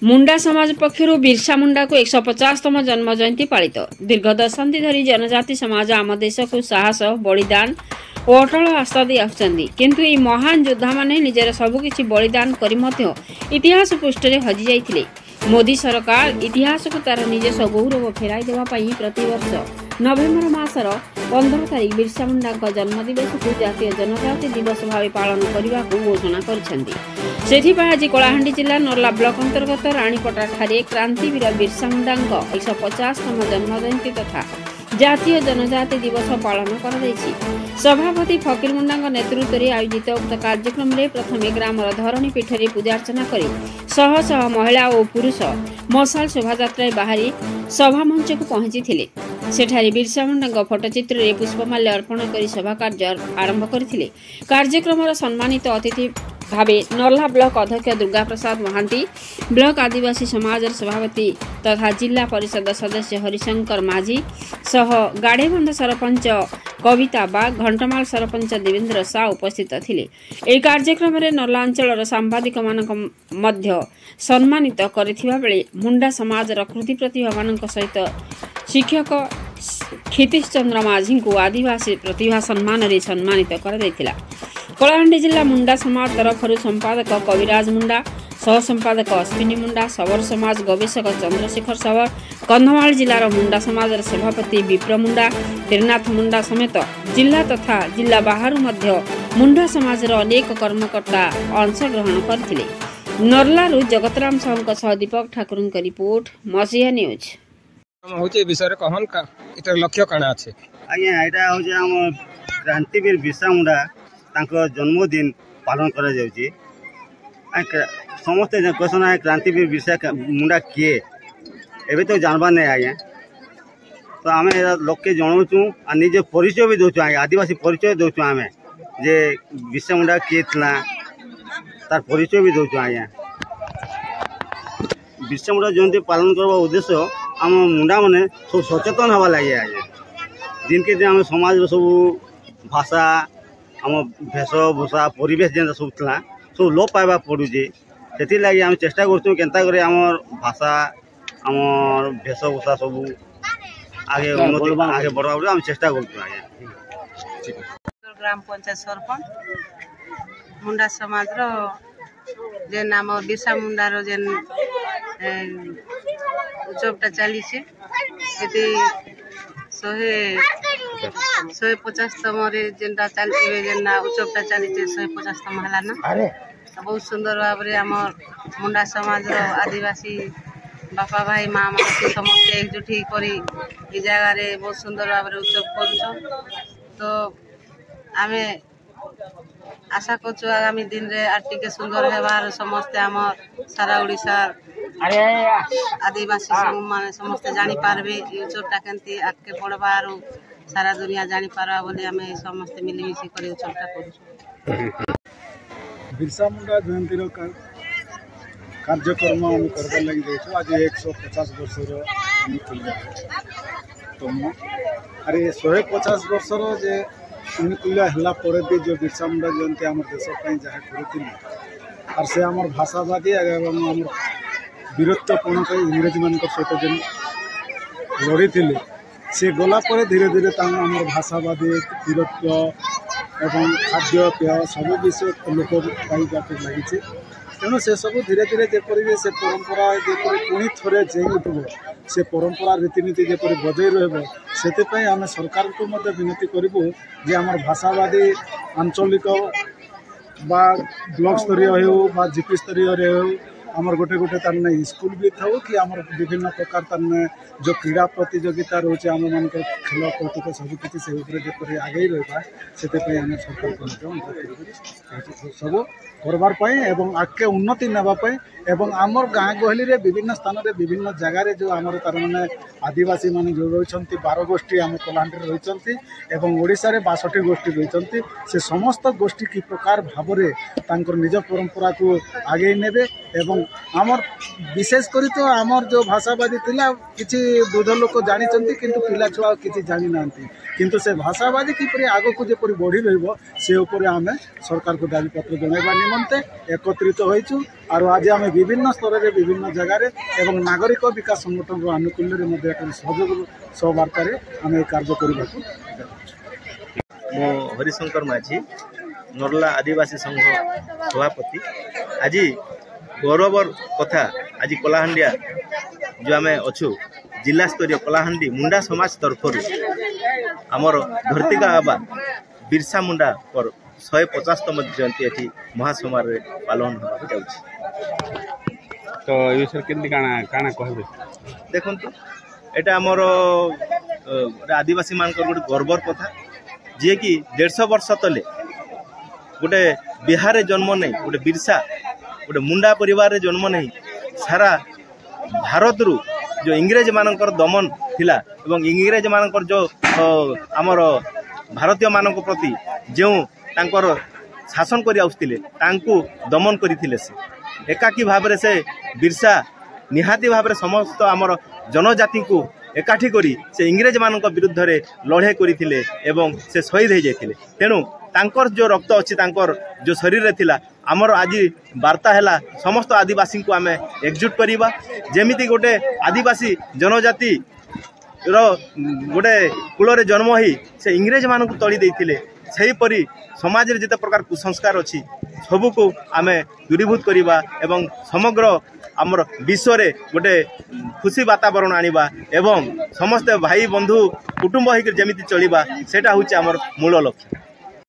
मुंडा समाज पक्षर बिरसा मुंडा को 150तम जन्म जयंती पालित। दीर्घ दशंधि धरी जनजाति समाज आम देश को साहस बलिदान और अटल आस्था दी आसुचंदी, किंतु ई महान योद्धा माने निजर सबकिछि बलिदान करी मध्य इतिहास पृष्ठरे हजि जाइथिले। मोदी सरकार इतिहास को तार निजस्व गौरव फेराई देवा पई प्रतिवर्ष नवेम्बर मासर 15 तारिख बिरसा मुंडा जन्म दिवस को जातीय जनजाति दिवस भाव पालन करने को घोषणा कर आज कलाहांडी जिला नर्ला ब्लॉक अंतर्गत रानीपटा ठारे क्रांतिवीर बिरसा मुंडा 150तम जन्म जयंती तथा जातीय जनजाति दिवस पालन कर सभापति फकीर मुंडा नेतृत्व में आयोजित उक्त कार्यक्रम में प्रथम ग्रामर धरणी पीठरे पूजार्चना कर शह शह महिला और पुरुष मशाल शोभायात्रा बाहरी सभा मंच को पहुंची सेठारे बिरसा मुंडा फोटोचित्र में पुष्पमाल्य अर्पण कर सभा कार्य आरंभ करथिले। कार्यक्रम सम्मानित अतिथि भावे नर्ला ब्लॉक अध्यक्ष दुर्गा प्रसाद महांती, ब्लॉक आदिवासी समाज सभापति तथा जिला परिषद सदस्य हरिशंकर माझी सह गाड़ेबंध सरपंच कविता बाग, घंटमाल सरपंच देवेंद्र सा उपस्थित थिले। ए कार्यक्रम में नर्ला अंचल सांबादिक मानक मध्य सम्मानित करथिबा बेले मुंडा समाज कृति प्रतिभा मानक सहित शिक्षक क्षितिश चंद्र माझी को आदिवासी प्रतिभा सम्मान रे सम्मानित कर दैथिला। कलाहांडी जिला मुंडा समाज तरफ संपादक कविराज मुंडा, सह संपादक अश्विनी मुंडा, सबर समाज गवेषक चंद्रशेखर सबर, कंधमाल जिलार मुंडा समाज सभापति विप्र मुंडा, त्रिनाथ मुंडा समेत जिला तथा जिला बाहर मध्य मुंडा समाज अनेक कर्मकर्ता अंशग्रहण करथिले। नर्लारू जगतराम साहू सह दीपक ठाकुर की रिपोर्ट, मसीहा न्यूज। विषय कहन का इतर लक्ष्य काना अछि आज्ञा एटा होजे हम क्रांतिवीर बिरसा मुंडा तांको जन्मदिन पालन करा जाउची। समस्त क्वेश्चन है क्रांतिवीर बिरसा मुंडा किए एबे तो जानबा नहीं आज्ञा, तो आम लोक के जनाऊँ और निजे परिचय भी दौचु आज्ञा, आदिवासी परिचय दौचु आम जे बिरसा मुंडा किए थिला तार परिचय भी दौचु आज्ञा। बिरसा मुंडा जयंती पालन करवा उद्देश्य आम मुंडा मैंने सब सचेतन हवा लगे आज्ञा। दिन के दिन आम समाज सब भाषा आम भेषभूषा परिवेश जेन सब था सब लोप पाइबा पड़ुचे, से लगी आम चेष्टा करूँ केन्ता करे आमर भाषा आमर भेषभूषा सब आगे उन्नति आगे बढ़ा आम चेष्टा करूँ आज्ञा। ग्राम पंचायत सरपंच मुंडा समाज जेन आम बिरसा मुंडार जेन उत्सवटा चली 150तम जेनटा चलते जेना उत्सवटा चली 150तम हलाना बहुत सुंदर भाव आम मुंडा समाज आदिवासी बापा भाई माँ मासी समस्त एकजुट कर जगार बहुत सुंदर भाव उत्सव कर। तो आम आशा कर आगामी दिन रे आर्टिके सुंदर हेबार समस्ते आम सारा ओडिशा आदिवासी माने समस्ते जानी पारबे उत्सवटा केंती आगे बढ़वा सारा दुनिया जानी पारबा बोले आम समस्ते मिलमिशी कर उत्सवटा करूँ। बिरसा मुंडा जयंतीर कार्यक्रम आम करवार लगी जाइछो। आज 150 वर्षर तम अरे 150 वर्षर जे अनुकूल्य है पर भी जो बिरसा मुंडा जयंती आम देश जहाँ कर से आम भाषावादी एवं आम वीरत्वपूर्ण इंग्रेज मान सहित जो लड़ी थे सी गलापर धीरे धीरे आम भाषावादी वीरत्व एवं खाद्य पेय सब विषय लोक पाइबाक लगी। तेणु से सब धीरे धीरे जपरी से परंपरा जपरी पुणी थे चेंज उठब से परंपरा रीतिनीति जपरी बजाई रही आम सरकार को विनती करूँ जे आम भाषावादी आंचलिक बा ब्लॉक स्तरीय हो जीपी स्तरीय हो आमर गोटे गोटे तार स्कूल भी था कि आम विभिन्न प्रकार तार जो क्रीड़ा प्रतियोगिता रोचे आम मान खेल कौतुक सबकि से आगे रहा से आम सरकार को सब करवाई एवं आगे उन्नति नापी एवं आमर गाँ गहली रे विभिन्न स्थान में विभिन्न जगार जो आमर तार मैंने आदिवासी मान जो रही 12 गोष्ठी आम कलाहांडी रही एवं ओडिशा रे 62 गोष्ठी रही से समस्त गोष्ठी कि प्रकार भाव में निज परंपरा को आगे नेबे एवं आमर विशेष करी तो आमर जो भाषावादी थिला किछि बुध लोक जानी किंतु पिला छुआ किछि जानी नांती किंतु से भाषावादी किपरि आगो को जेपरि बढ़ी रहइबो से ऊपर आमे सरकार को दाबी पत्र जणाइबा निमंते एकत्रित होइछु आरो आज आमे विभिन्न स्तर रे विभिन्न जगह रे एवं नागरिक विकास संगठन रो अनुकूल रे मध्ये एक सहयोग सहवार्ता रे आमे कार्य करिबाकू मो हरिशंकर माझी नरला आदिवासी संघ सभापति आज गौरवर कथा आज कलाहांडिया जो आम अच्छु जिला स्तरीय कलाहांडी मुंडा समाज तरफ आमर धरतीका आबा बिरसा मुंडा पर 150तम जयंती एठी महासमार पालन होगा जाउछि। तो ए विषय केंदी काना काना कहबे देखंतु एटा आमर आदिवासी मानकर गोटे गर्वर कथा जे कि 150 वर्ष तले गोटे बिहार जन्म नहीं गोटे बिरसा गोटे मुंडा परिवार जन्म नहीं सारा भारत रु जो इंग्रेज मानकर दमन थिला एवं इंग्रेज मानकर जो आमर भारतीय मानक प्रति जो तांकर शासन करि आउस्तिले तांकु दमन करिथिले से एकाकी भाबरे से बिरसा निहाती भाबरे समस्त आमर जनजाति को एकाठी करी से इंग्रेज मानक विरुद्ध रे लड़े करिथिले एवं से शहीद हो जाइथिले तेणु तांकर जो रक्त अच्छी तांकर जो शरीर रे थिला आमर आज वार्ता है समस्त आदिवासी को आम एकजुट करवा जेमिति गोटे आदिवासी जनजाति रो गोटे कूल रे जन्म ही से इंग्रेज मान को तली देइथिले सेहीपरि समाज रे जिते प्रकार कुसंस्कार अच्छी सबू को आम दूरीभूत करवा एवं समग्र आमर विश्व रे गोटे खुशी वातावरण आनिबा एवं समस्त भाई बंधु कुटुंब होकर जेमिति चलिबा सेटा होछि आमर मूल लक्ष्य।